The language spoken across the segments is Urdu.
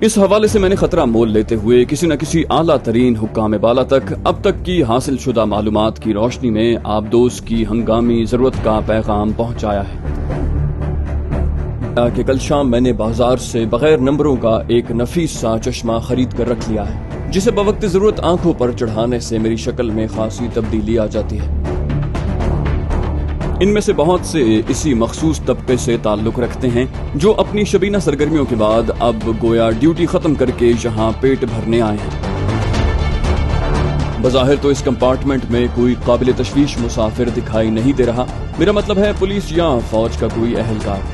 اس حوالے سے میں نے خطرہ مول لیتے ہوئے کسی نہ کسی اعلیٰ ترین حکام بالا تک اب تک کی حاصل شدہ معلومات کی روشنی میں آپ دوست کی ہنگامی ضرورت کا پیغام پہنچایا ہے کہ کل شام میں نے بازار سے بغیر نمبروں کا ایک نفیس سا چشمہ خرید کر رکھ لیا ہے، جسے بوقت ضرورت آنکھوں پر چڑھانے سے میری شکل میں خاصی تبدیلی آ جاتی ہے۔ ان میں سے بہت سے اسی مخصوص طبقے سے تعلق رکھتے ہیں جو اپنی شبینہ سرگرمیوں کے بعد اب گویا ڈیوٹی ختم کر کے یہاں پیٹ بھرنے آئے ہیں۔ بظاہر تو اس کمپارٹمنٹ میں کوئی قابل تشویش مسافر دکھائی نہیں دے رہا، میرا مطلب ہے پولیس یا فوج کا کوئی اہلکار۔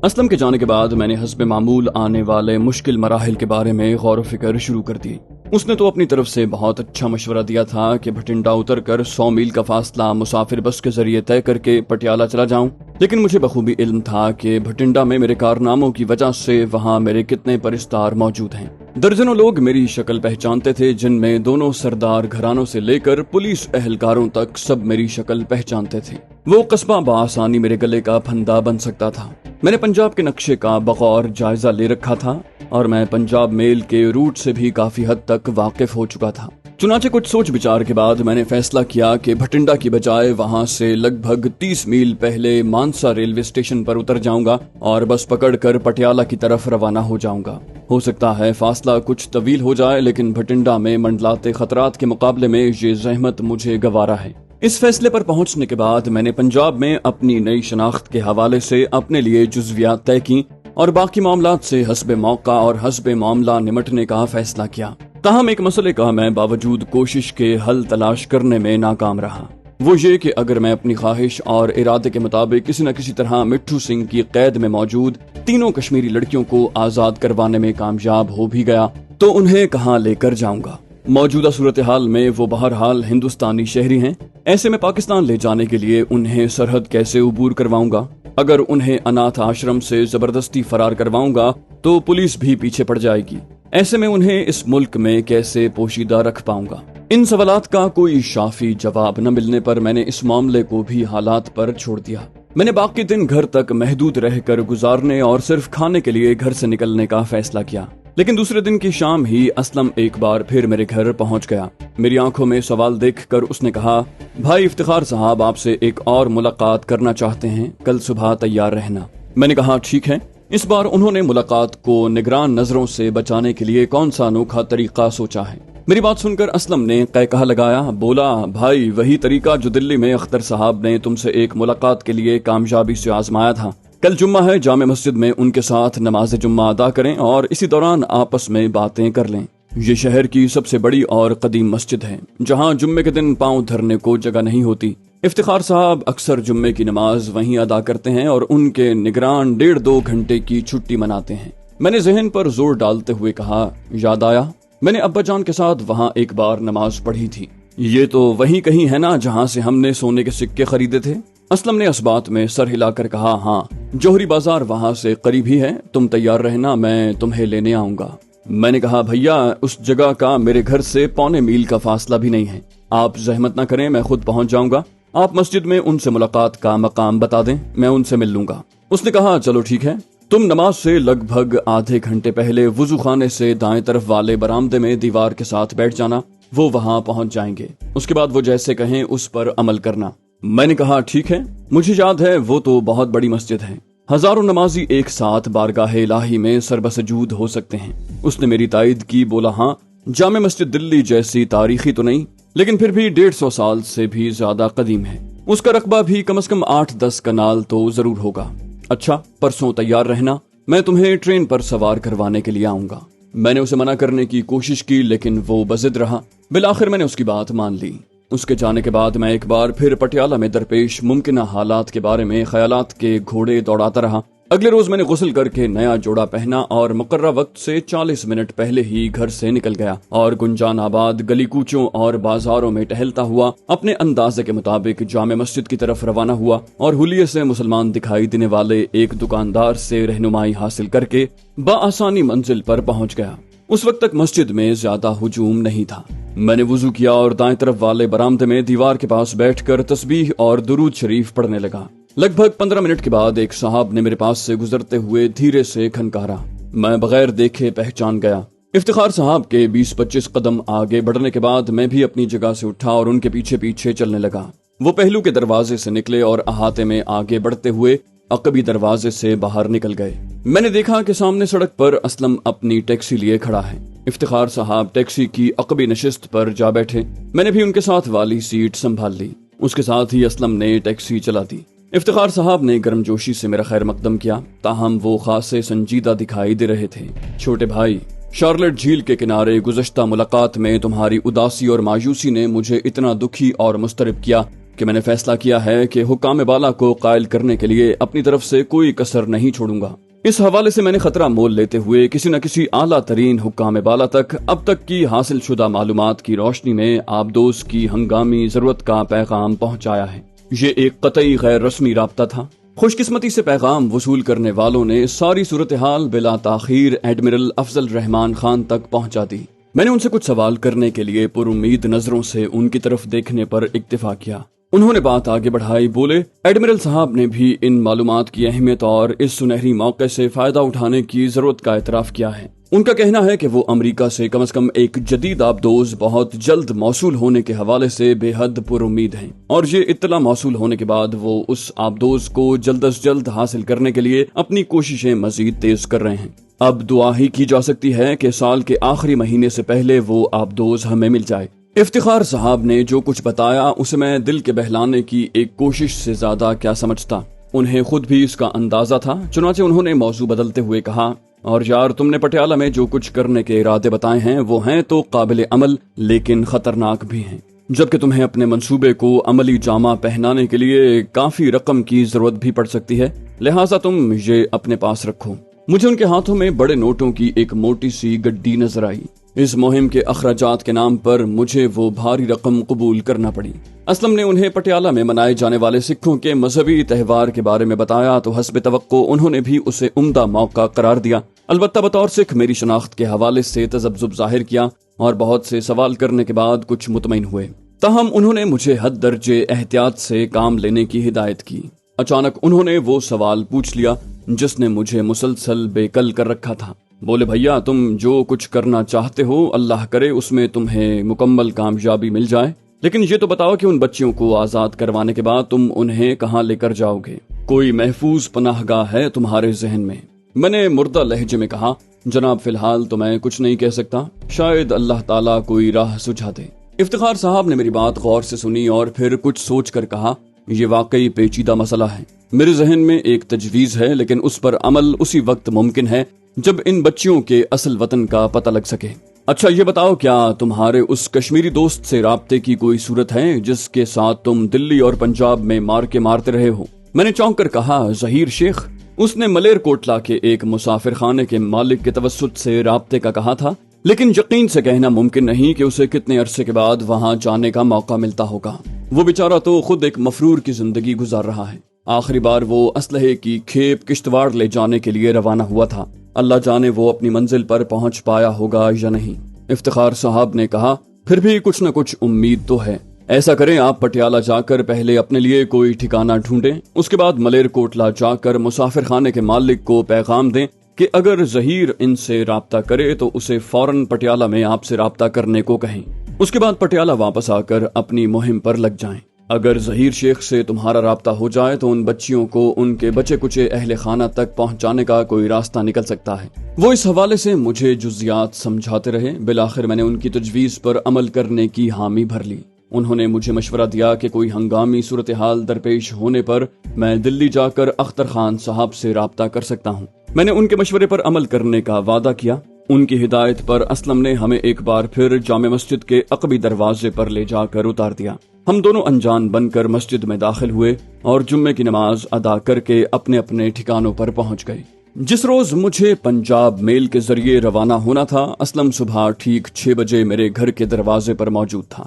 اسلم کے جانے کے بعد میں نے حسب معمول آنے والے مشکل مراحل کے بارے میں غور و فکر شروع کر دی۔ اس نے تو اپنی طرف سے بہت اچھا مشورہ دیا تھا کہ بھٹنڈا اتر کر 100 میل کا فاصلہ مسافر بس کے ذریعے طے کر کے پٹیالہ چلا جاؤں، لیکن مجھے بخوبی علم تھا کہ بھٹنڈا میں میرے کارناموں کی وجہ سے وہاں میرے کتنے پرستار موجود ہیں۔ درجنوں لوگ میری شکل پہچانتے تھے، جن میں دونوں سردار گھرانوں سے لے کر پولیس اہلکاروں تک سب میری شکل پہچانتے تھے۔ وہ قصبہ بآسانی میرے گلے کا پھندا بن سکتا تھا۔ میں نے پنجاب کے نقشے کا بغور جائزہ لے رکھا تھا اور میں پنجاب میل کے روٹ سے بھی کافی حد تک واقف ہو چکا تھا۔ چنانچہ کچھ سوچ بچار کے بعد میں نے فیصلہ کیا کہ بھٹنڈا کی بجائے وہاں سے لگ بھگ 30 میل پہلے مانسا ریلوے اسٹیشن پر اتر جاؤں گا اور بس پکڑ کر پٹیالہ کی طرف روانہ ہو جاؤں گا۔ ہو سکتا ہے فاصلہ کچھ طویل ہو جائے، لیکن بھٹنڈا میں منڈلاتے خطرات کے مقابلے میں یہ زحمت مجھے گوارا ہے۔ اس فیصلے پر پہنچنے کے بعد میں نے پنجاب میں اپنی نئی شناخت کے حوالے سے اپنے لیے جزویات طے کی اور باقی معاملات سے حسب موقع اور حسب معاملہ نمٹنے کا فیصلہ کیا۔ تاہم ایک مسئلے کا میں باوجود کوشش کے حل تلاش کرنے میں ناکام رہا، وہ یہ کہ اگر میں اپنی خواہش اور ارادے کے مطابق کسی نہ کسی طرح مٹھو سنگھ کی قید میں موجود تینوں کشمیری لڑکیوں کو آزاد کروانے میں کامیاب ہو بھی گیا تو انہیں کہاں لے کر جاؤں گا؟ موجودہ صورتحال میں وہ بہرحال ہندوستانی شہری ہیں، ایسے میں پاکستان لے جانے کے لیے انہیں سرحد کیسے عبور کرواؤں گا؟ اگر انہیں اناتھ آشرم سے زبردستی فرار کرواؤں گا تو پولیس بھی پیچھے پڑ جائے گی، ایسے میں انہیں اس ملک میں کیسے پوشیدہ رکھ پاؤں گا؟ ان سوالات کا کوئی شافی جواب نہ ملنے پر میں نے اس معاملے کو بھی حالات پر چھوڑ دیا۔ میں نے باقی دن گھر تک محدود رہ کر گزارنے اور صرف کھانے کے لیے گھر سے نکلنے کا فیصلہ کیا، لیکن دوسرے دن کی شام ہی اسلم ایک بار پھر میرے گھر پہنچ گیا۔ میری آنکھوں میں سوال دیکھ کر اس نے کہا، بھائی افتخار صاحب آپ سے ایک اور ملاقات کرنا چاہتے ہیں، کل صبح تیار رہنا۔ میں نے کہا ٹھیک ہے۔ اس بار انہوں نے ملاقات کو نگران نظروں سے بچانے کے لیے کون سا انوکھا طریقہ سوچا ہے؟ میری بات سن کر اسلم نے قہقہہ لگایا، بولا، بھائی وہی طریقہ جو دلی میں اختر صاحب نے تم سے ایک ملاقات کے لیے کامیابی سے آزمایا تھا۔ کل جمعہ ہے، جامع مسجد میں ان کے ساتھ نماز جمعہ ادا کریں اور اسی دوران آپس میں باتیں کر لیں۔ یہ شہر کی سب سے بڑی اور قدیم مسجد ہے، جہاں جمعے کے دن پاؤں دھرنے کو جگہ نہیں ہوتی۔ افتخار صاحب اکثر جمعے کی نماز وہیں ادا کرتے ہیں اور ان کے نگران 1.5-2 گھنٹے کی چھٹی مناتے ہیں۔ میں نے ذہن پر زور ڈالتے ہوئے کہا، یاد آیا، میں نے ابا جان کے ساتھ وہاں ایک بار نماز پڑھی تھی۔ یہ تو وہیں کہیں ہے نا جہاں سے ہم نے سونے کے سکے خریدے تھے؟ اسلم نے اس بات میں سر ہلا کر کہا، ہاں، جوہری بازار وہاں سے قریب ہی ہے، تم تیار رہنا، میں تمہیں لینے آؤں گا۔ میں نے کہا، بھیا اس جگہ کا میرے گھر سے 1.25 میل کا فاصلہ بھی نہیں ہے، آپ زحمت نہ کریں، میں خود پہنچ جاؤں گا۔ آپ مسجد میں ان سے ملاقات کا مقام بتا دیں، میں ان سے مل لوں گا۔ اس نے کہا، چلو ٹھیک ہے، تم نماز سے لگ بھگ آدھے گھنٹے پہلے وضو خانے سے دائیں طرف والے برآمدے میں دیوار کے ساتھ بیٹھ جانا، وہ وہاں پہنچ جائیں گے، اس کے بعد وہ جیسے کہیں اس پر عمل کرنا۔ میں نے کہا ٹھیک ہے، مجھے یاد ہے وہ تو بہت بڑی مسجد ہے، ہزاروں نمازی ایک ساتھ بارگاہ الہی میں سربسجود ہو سکتے ہیں۔ اس نے میری تائید کی، بولا، ہاں، جامع مسجد دلی جیسی تاریخی تو نہیں، لیکن پھر بھی 150 سال سے بھی زیادہ قدیم ہے، اس کا رقبہ بھی کم از کم 8-10 کنال تو ضرور ہوگا۔ اچھا، پرسوں تیار رہنا، میں تمہیں ٹرین پر سوار کروانے کے لیے آؤں گا۔ میں نے اسے منع کرنے کی کوشش کی، لیکن وہ بضد رہا۔ بالآخر میں نے اس کی بات مان لی۔ اس کے جانے کے بعد میں ایک بار پھر پٹیالہ میں درپیش ممکنہ حالات کے بارے میں خیالات کے گھوڑے دوڑاتا رہا۔ اگلے روز میں نے غسل کر کے نیا جوڑا پہنا اور مقررہ وقت سے 40 منٹ پہلے ہی گھر سے نکل گیا اور گنجان آباد گلی کوچوں اور بازاروں میں ٹہلتا ہوا اپنے اندازے کے مطابق جامع مسجد کی طرف روانہ ہوا اور حلیے سے مسلمان دکھائی دینے والے ایک دکاندار سے رہنمائی حاصل کر کے بآسانی منزل پر پہنچ گیا۔ اس وقت تک مسجد میں زیادہ ہجوم نہیں تھا۔ میں نے وضو کیا اور دائیں طرف والے برآمدے میں دیوار کے پاس بیٹھ کر تسبیح اور درود شریف پڑھنے لگا۔ لگ بھگ 15 منٹ کے بعد ایک صاحب نے میرے پاس سے گزرتے ہوئے دھیرے سے کھنکارا۔ میں بغیر دیکھے پہچان گیا۔ افتخار صاحب کے 20-25 قدم آگے بڑھنے کے بعد میں بھی اپنی جگہ سے اٹھا اور ان کے پیچھے پیچھے چلنے لگا۔ وہ پہلو کے دروازے سے نکلے اور احاطے میں آگے بڑھتے ہوئے عقبی دروازے سے باہر نکل گئے۔ میں نے دیکھا کہ سامنے سڑک پر اسلم اپنی ٹیکسی لیے کھڑا ہے۔ افتخار صاحب ٹیکسی کی عقبی نشست پر جا بیٹھے۔ میں نے بھی ان کے ساتھ والی سیٹ سنبھال لی۔ اس کے ساتھ ہی اسلم نے ٹیکسی چلا دی۔ افتخار صاحب نے گرم جوشی سے میرا خیر مقدم کیا، تاہم وہ خاصے سنجیدہ دکھائی دے رہے تھے۔ چھوٹے بھائی، شارلٹ جھیل کے کنارے گزشتہ ملاقات میں تمہاری اداسی اور مایوسی نے مجھے اتنا دکھی اور مضطرب کیا کہ میں نے فیصلہ کیا ہے کہ حکام بالا کو قائل کرنے کے لیے اپنی طرف سے کوئی کسر نہیں چھوڑوں گا۔ اس حوالے سے میں نے خطرہ مول لیتے ہوئے کسی نہ کسی اعلیٰ ترین حکام بالا تک اب تک کی حاصل شدہ معلومات کی روشنی میں آبدوز کی ہنگامی ضرورت کا پیغام پہنچایا ہے۔ یہ ایک قطعی غیر رسمی رابطہ تھا۔ خوش قسمتی سے پیغام وصول کرنے والوں نے ساری صورتحال بلا تاخیر ایڈمرل افضل رحمان خان تک پہنچا دی۔ میں نے ان سے کچھ سوال کرنے کے لیے پر امید نظروں سے ان کی طرف دیکھنے پر اکتفا کیا۔ انہوں نے بات آگے بڑھائی، بولے، ایڈمرل صاحب نے بھی ان معلومات کی اہمیت اور اس سنہری موقع سے فائدہ اٹھانے کی ضرورت کا اعتراف کیا ہے۔ ان کا کہنا ہے کہ وہ امریکہ سے کم از کم ایک جدید آبدوز بہت جلد موصول ہونے کے حوالے سے بے حد پر امید ہیں، اور یہ اطلاع موصول ہونے کے بعد وہ اس آبدوز کو جلد از جلد حاصل کرنے کے لیے اپنی کوششیں مزید تیز کر رہے ہیں۔ اب دعا ہی کی جا سکتی ہے کہ سال کے آخری مہینے سے پہلے وہ آبدوز ہمیں مل جائے۔ افتخار صاحب نے جو کچھ بتایا اسے میں دل کے بہلانے کی ایک کوشش سے زیادہ کیا سمجھتا۔ انہیں خود بھی اس کا اندازہ تھا، چنانچہ انہوں نے موضوع بدلتے ہوئے کہا، اور یار، تم نے پٹیالہ میں جو کچھ کرنے کے ارادے بتائے ہیں وہ ہیں تو قابل عمل لیکن خطرناک بھی ہیں، جبکہ تمہیں اپنے منصوبے کو عملی جامہ پہنانے کے لیے کافی رقم کی ضرورت بھی پڑ سکتی ہے، لہٰذا تم یہ اپنے پاس رکھو۔ مجھے ان کے ہاتھوں میں بڑے نوٹوں کی ایک موٹی سی گڈی نظر آئی۔ اس مہم کے اخراجات کے نام پر مجھے وہ بھاری رقم قبول کرنا پڑی۔ اسلم نے انہیں پٹیالہ میں منائے جانے والے سکھوں کے مذہبی تہوار کے بارے میں بتایا تو حسب توقع انہوں نے بھی اسے عمدہ موقع قرار دیا۔ البتہ بطور سکھ میری شناخت کے حوالے سے تذبذب ظاہر کیا اور بہت سے سوال کرنے کے بعد کچھ مطمئن ہوئے، تاہم انہوں نے مجھے حد درجے احتیاط سے کام لینے کی ہدایت کی۔ اچانک انہوں نے وہ سوال پوچھ لیا جس نے مجھے مسلسل بے کل کر رکھا تھا۔ بولے، بھیا، تم جو کچھ کرنا چاہتے ہو اللہ کرے اس میں تمہیں مکمل کامیابی مل جائے، لیکن یہ تو بتاؤ کہ ان بچیوں کو آزاد کروانے کے بعد تم انہیں کہاں لے کر جاؤ گے؟ کوئی محفوظ پناہ گاہ ہے تمہارے ذہن میں؟ میں نے مردہ لہجے میں کہا، جناب فی الحال تو میں کچھ نہیں کہہ سکتا، شاید اللہ تعالیٰ کوئی راہ سجھا دے۔ افتخار صاحب نے میری بات غور سے سنی اور پھر کچھ سوچ کر کہا، یہ واقعی پیچیدہ مسئلہ ہے۔ میرے ذہن میں ایک تجویز ہے، لیکن اس پر عمل اسی وقت ممکن ہے جب ان بچیوں کے اصل وطن کا پتہ لگ سکے۔ اچھا یہ بتاؤ، کیا تمہارے اس کشمیری دوست سے رابطے کی کوئی صورت ہے جس کے ساتھ تم دلی اور پنجاب میں مار کے مارتے رہے ہو؟ میں نے چونک کر کہا، ظہیر شیخ؟ اس نے ملیر کوٹلا کے ایک مسافر خانے کے مالک کے توسط سے رابطے کا کہا تھا، لیکن یقین سے کہنا ممکن نہیں کہ اسے کتنے عرصے کے بعد وہاں جانے کا موقع ملتا ہوگا۔ وہ بیچارہ تو خود ایک مفرور کی زندگی گزار رہا ہے۔ آخری بار وہ اسلحے کی کھیپ کشتواڑ لے جانے کے لیے روانہ ہوا تھا، اللہ جانے وہ اپنی منزل پر پہنچ پایا ہوگا یا نہیں۔ افتخار صاحب نے کہا، پھر بھی کچھ نہ کچھ امید تو ہے۔ ایسا کریں، آپ پٹیالہ جا کر پہلے اپنے لیے کوئی ٹھکانہ ڈھونڈیں، اس کے بعد ملیر کوٹلا جا کر مسافر خانے کے مالک کو پیغام دیں کہ اگر ظہیر ان سے رابطہ کرے تو اسے فوراً پٹیالہ میں آپ سے رابطہ کرنے کو کہیں۔ اس کے بعد پٹیالہ واپس آ کر اپنی مہم پر لگ جائیں۔ اگر ظہیر شیخ سے تمہارا رابطہ ہو جائے تو ان بچیوں کو ان کے بچے کچے اہل خانہ تک پہنچانے کا کوئی راستہ نکل سکتا ہے۔ وہ اس حوالے سے مجھے جزیات سمجھاتے رہے۔ بالآخر میں نے ان کی تجویز پر عمل کرنے کی حامی بھر لی۔ انہوں نے مجھے مشورہ دیا کہ کوئی ہنگامی صورتحال درپیش ہونے پر میں دلی جا کر اختر خان صاحب سے رابطہ کر سکتا ہوں۔ میں نے ان کے مشورے پر عمل کرنے کا وعدہ کیا۔ ان کی ہدایت پر اسلم نے ہمیں ایک بار پھر جامع مسجد کے عقبی دروازے پر لے جا کر اتار دیا۔ ہم دونوں انجان بن کر مسجد میں داخل ہوئے اور جمعے کی نماز ادا کر کے اپنے اپنے ٹھکانوں پر پہنچ گئے۔ جس روز مجھے پنجاب میل کے ذریعے روانہ ہونا تھا، اسلم صبح ٹھیک 6 بجے میرے گھر کے دروازے پر موجود تھا۔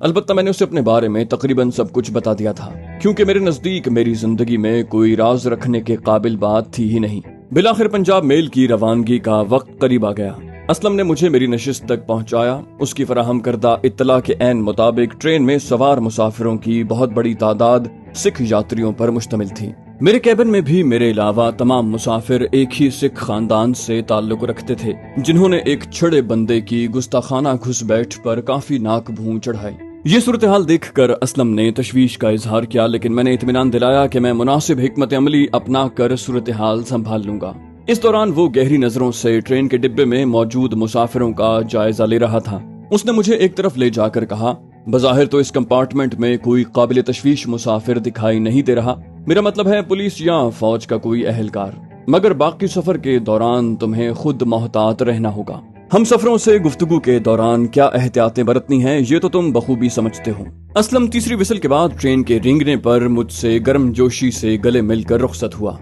البتہ میں نے اسے اپنے بارے میں تقریباً سب کچھ بتا دیا تھا، کیونکہ میرے نزدیک میری زندگی میں کوئی راز رکھنے کے قابل بات تھی ہی نہیں۔ بالآخر پنجاب میل کی روانگی کا وقت قریب آ گیا۔ اسلم نے مجھے میری نشست تک پہنچایا۔ اس کی فراہم کردہ اطلاع کے عین مطابق ٹرین میں سوار مسافروں کی بہت بڑی تعداد سکھ یاتریوں پر مشتمل تھی۔ میرے کیبن میں بھی میرے علاوہ تمام مسافر ایک ہی سکھ خاندان سے تعلق رکھتے تھے، جنہوں نے ایک چھڑے بندے کی گستاخانہ گھس بیٹھ پر کافی ناک بھون چڑھائی۔ یہ صورتحال دیکھ کر اسلم نے تشویش کا اظہار کیا، لیکن میں نے اطمینان دلایا کہ میں مناسب حکمت عملی اپنا کر صورتحال سنبھال لوں گا۔ اس دوران وہ گہری نظروں سے ٹرین کے ڈبے میں موجود مسافروں کا جائزہ لے رہا تھا۔ اس نے مجھے ایک طرف لے جا کر کہا، بظاہر تو اس کمپارٹمنٹ میں کوئی قابل تشویش مسافر دکھائی نہیں دے رہا، میرا مطلب ہے پولیس یا فوج کا کوئی اہلکار، مگر باقی سفر کے دوران تمہیں خود محتاط رہنا ہوگا۔ ہم سفروں سے گفتگو کے دوران کیا احتیاطیں برتنی ہیں یہ تو تم بخوبی سمجھتے ہو۔ اسلم تیسری وسل کے بعد ٹرین کے رینگنے پر مجھ سے گرم جوشی سے گلے مل کر رخصت ہوا۔